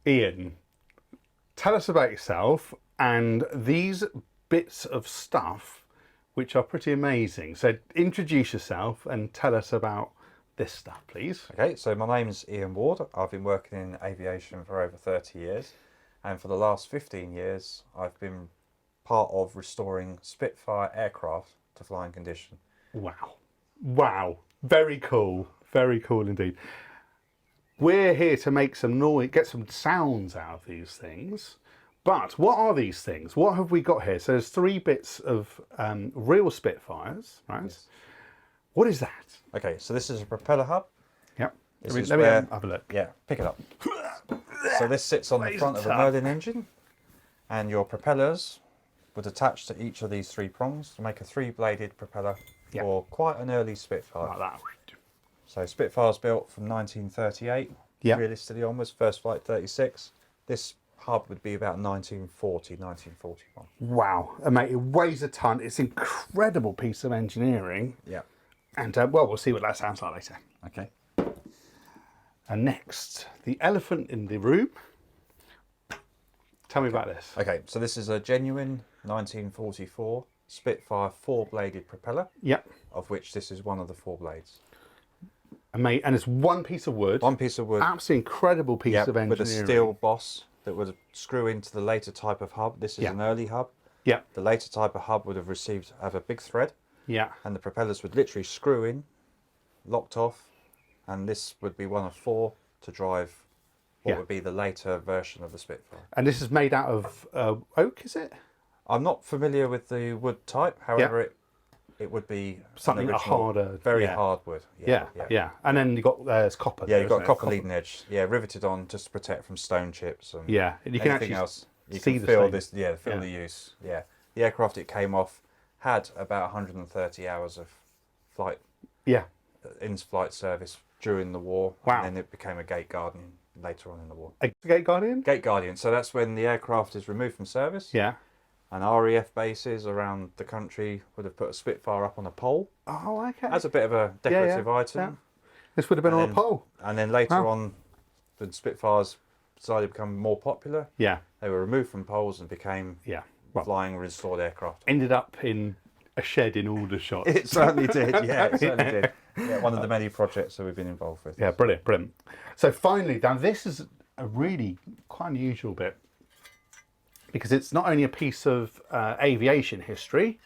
Ian, tell us about yourself and these bits of stuff which are pretty amazing. So introduce yourself and tell us about this stuff, please. Okay, so my name's Ian Ward. I've been working in aviation for over 30 years, and for the last 15 years I've been part of restoring Spitfire aircraft to flying condition. Wow. Wow. Very cool. Very cool indeed. We're here to make some noise, get some sounds out of these things. But what are these things? What have we got here? So there's 3 bits of real Spitfires, right? Yes. What is that? Okay, so this is a propeller hub. Yep. This Let is me where, have a look. yeah, pick it up. So this sits on the front of a Merlin engine, and your propellers would attach to each of these 3 prongs to make a 3-bladed propeller for quite an early Spitfire. Like that. So Spitfire's built from 1938, realistically onwards, first flight 36. This hub would be about 1940, 1941. Wow. And mate, it weighs a ton. It's an incredible piece of engineering. Yeah. And well, we'll see what that sounds like later. Okay. And next, the elephant in the room. Tell me about this. Okay, so this is a genuine 1944 Spitfire 4-bladed propeller. Yep. Of which this is one of the 4 blades. And mate, and it's one piece of wood. One piece of wood. Absolutely incredible piece of engineering. With a steel boss that would screw into the later type of hub. This is an early hub. Yeah. The later type of hub would have a big thread. Yeah. And the propellers would literally screw in, locked off, and this would be one of 4 to drive what would be the later version of the Spitfire. And this is made out of oak, is it? I'm not familiar with the wood type, however it would be something harder, very hard wood. Yeah. And then you got there's copper. Yeah, you've got copper leading edge. Yeah, riveted on just to protect from stone chips and and you can anything actually else. You see can the feel stain. this. Yeah, feel the use. Yeah, the aircraft it came off had about 130 hours of flight. Yeah. In-flight service during the war. Wow. And then it became a gate guardian later on in the war. A gate guardian. Gate guardian. So that's when the aircraft is removed from service. Yeah. And RAF bases around the country would have put a Spitfire up on a pole. Oh, okay. As a bit of a decorative item. Yeah. This would have been on a pole. And then later on, the Spitfires decided to become more popular. Yeah. They were removed from poles and became flying restored aircraft. Ended up in a shed in Aldershot. It certainly did. Yeah, it certainly did. Yeah, one of the many projects that we've been involved with. Yeah, brilliant, brilliant. So finally, Dan, this is a really quite unusual bit, because it's not only a piece of aviation history,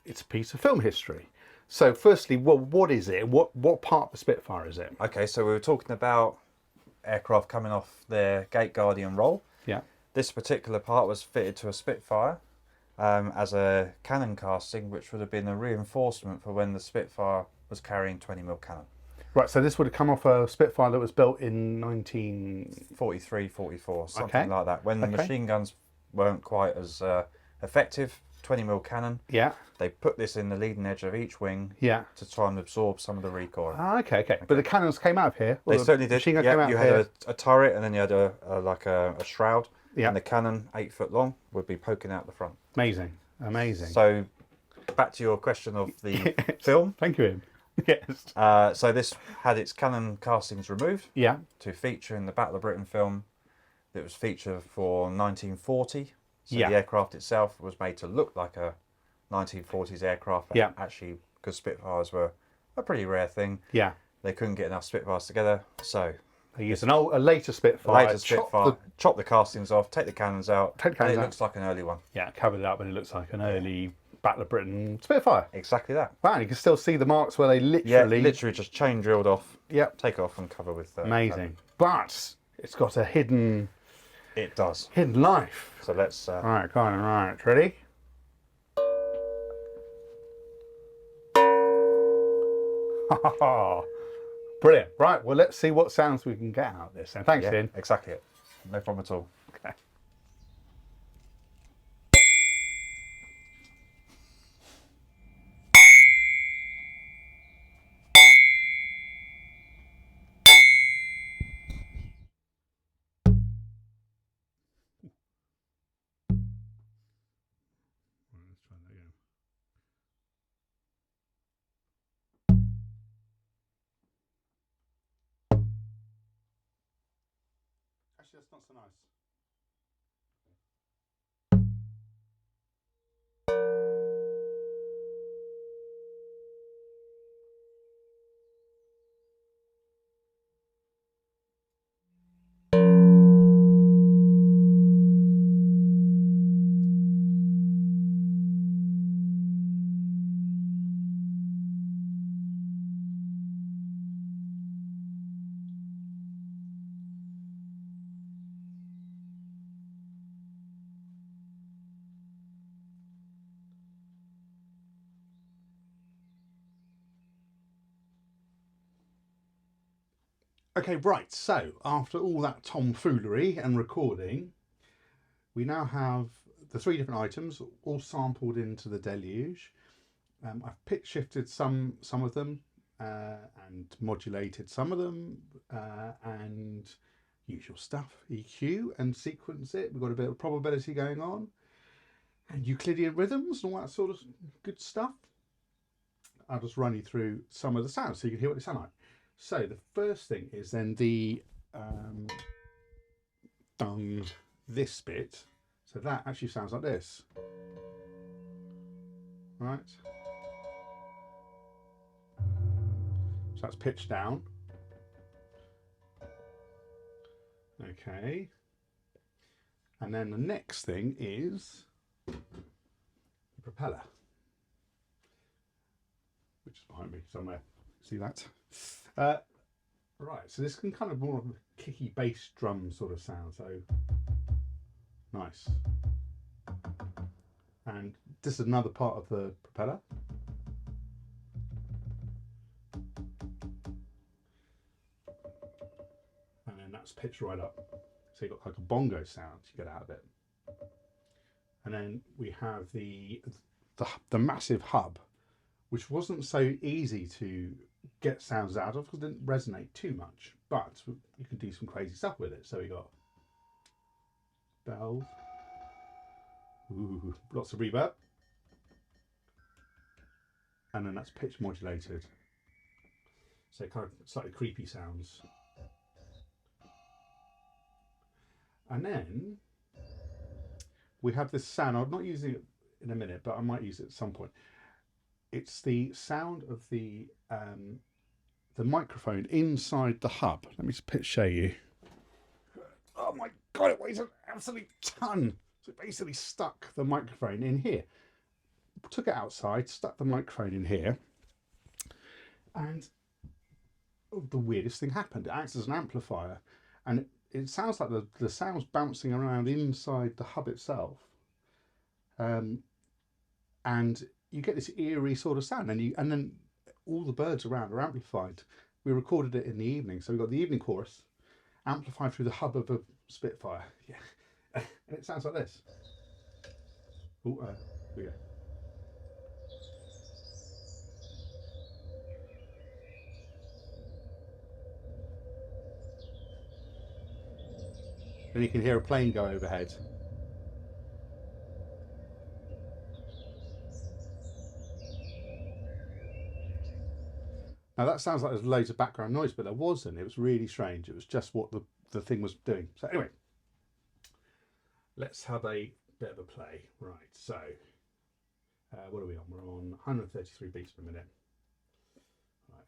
it's a piece of film history. So firstly, well, what is it? What part of the Spitfire is it? Okay, so we were talking about aircraft coming off their gate guardian roll. Yeah. This particular part was fitted to a Spitfire as a cannon casting, which would have been a reinforcement for when the Spitfire was carrying 20mm cannon. Right, so this would have come off a Spitfire that was built in 1943, 44, something like that. When the machine guns weren't quite as effective, 20mm cannon. Yeah. They put this in the leading edge of each wing. Yeah. To try and absorb some of the recoil. Ah, okay. But the cannons came out of here. They certainly did. Yeah, you had a turret, and then you had a shroud. Yeah. And the cannon, 8 foot long, would be poking out the front. Amazing. Amazing. So, back to your question of the film. Thank you, Ian. Yes. So this had its cannon castings removed. Yeah. To feature in the Battle of Britain film that was featured for 1940. So the aircraft itself was made to look like a 1940s aircraft. Yeah. Actually, because Spitfires were a pretty rare thing. Yeah. They couldn't get enough Spitfires together, so they used a later Spitfire. Chop the castings off, take the cannons out, and it looks like an early one. Yeah, covered it up, and it looks like an early Battle of Britain Spitfire. Exactly that. Wow, you can still see the marks where they literally... Yeah, literally just chain drilled off. Yep. Take off and cover with... Amazing. But it's got a hidden... It does. Hidden life. So let's... Right, go on, right, ready? Brilliant. Right, well, let's see what sounds we can get out of this. And thanks, Ian. Exactly it. No problem at all. Okay. actually, that's not so nice. Okay, right, so after all that tomfoolery and recording, we now have the 3 different items all sampled into the Deluge. I've pitch shifted some of them and modulated some of them and usual stuff, EQ and sequence it. We've got a bit of probability going on and Euclidean rhythms and all that sort of good stuff. I'll just run you through some of the sounds so you can hear what they sound like. So the first thing is then the this bit. So that actually sounds like this, right? So that's pitched down. Okay. And then the next thing is the propeller, which is behind me somewhere. See that? Right, so this can kind of more of a kicky bass drum sort of sound, so nice. And this is another part of the propeller. And then that's pitched right up. So you've got like a bongo sound you get out of it. And then we have the massive hub, which wasn't so easy to get sounds out of because it didn't resonate too much, but you can do some crazy stuff with it. So we got bells, ooh, lots of reverb, and then that's pitch modulated, so kind of slightly creepy sounds. And then we have this sound. I'm not using it in a minute, but I might use it at some point. It's the sound of the microphone inside the hub. Let me just show you. Oh my god, it weighs an absolute ton. So it basically stuck the microphone in here. Took it outside, stuck the microphone in here, and the weirdest thing happened. It acts as an amplifier, and it sounds like the sound's bouncing around inside the hub itself. And you get this eerie sort of sound, and then all the birds around are amplified. We recorded it in the evening, so we got the evening chorus amplified through the hub of a Spitfire. Yeah, and it sounds like this. Oh, here we go. Then you can hear a plane go overhead. Now that sounds like there's loads of background noise, but there wasn't. It was really strange. It was just what the thing was doing. So anyway, let's have a bit of a play. Right, so what are we on? We're on 133 beats per minute. Right.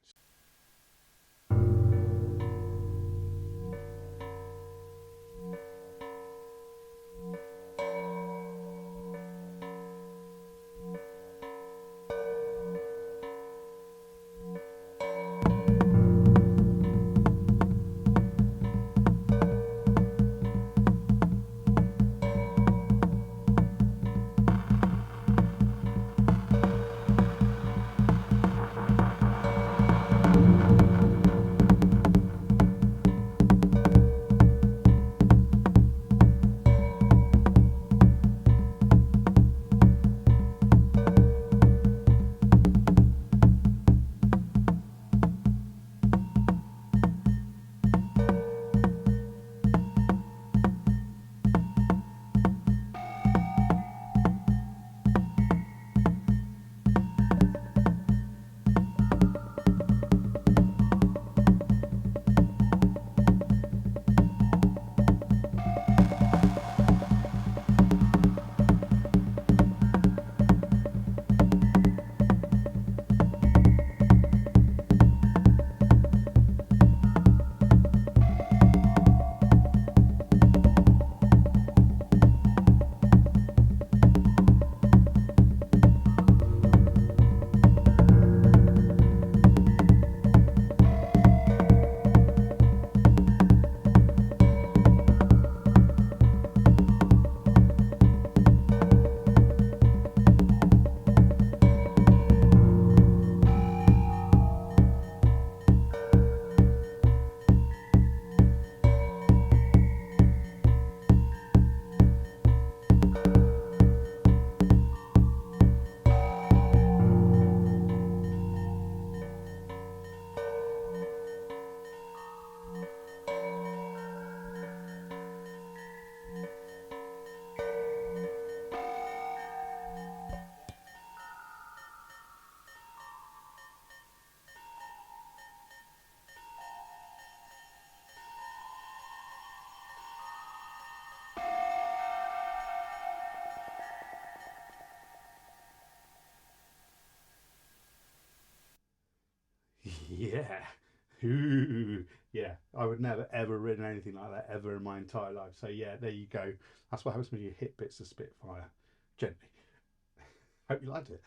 Yeah. Ooh. Yeah. I would never ever ridden anything like that ever in my entire life. So yeah, there you go. That's what happens when you hit bits of Spitfire. Gently. Hope you liked it.